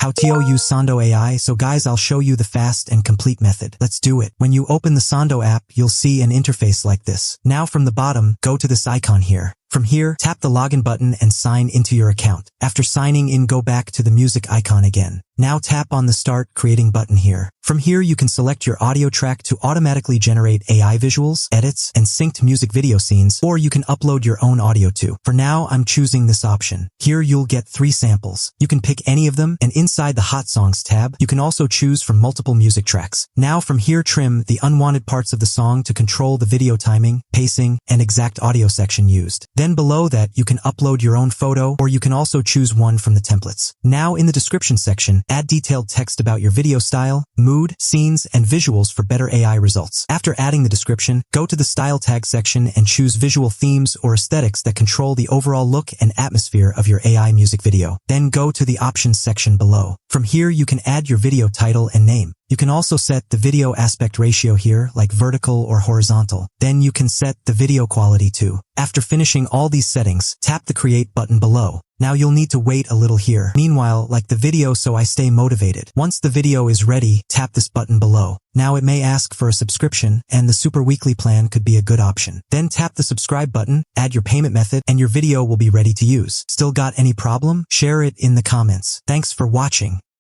How to use Sondo AI. So guys, I'll show you the fast and complete method. Let's do it. When you open the Sondo app, you'll see an interface like this. Now from the bottom, go to this icon here. From here, tap the login button and sign into your account. After signing in, go back to the music icon again. Now tap on the Start Creating button here. From here, you can select your audio track to automatically generate AI visuals, edits, and synced music video scenes, or you can upload your own audio too. For now, I'm choosing this option. Here you'll get 3 samples. You can pick any of them, and inside the Hot Songs tab, you can also choose from multiple music tracks. Now from here, trim the unwanted parts of the song to control the video timing, pacing, and exact audio section used. Then below that, you can upload your own photo, or you can also choose one from the templates. Now in the description section, add detailed text about your video style, mood, scenes, and visuals for better AI results. After adding the description, go to the style tag section and choose visual themes or aesthetics that control the overall look and atmosphere of your AI music video. Then go to the options section below. From here, you can add your video title and name. You can also set the video aspect ratio here, like vertical or horizontal. Then you can set the video quality too. After finishing all these settings, tap the Create button below. Now you'll need to wait a little here. Meanwhile, like the video so I stay motivated. Once the video is ready, tap this button below. Now it may ask for a subscription, and the super weekly plan could be a good option. Then tap the subscribe button, add your payment method, and your video will be ready to use. Still got any problem? Share it in the comments. Thanks for watching.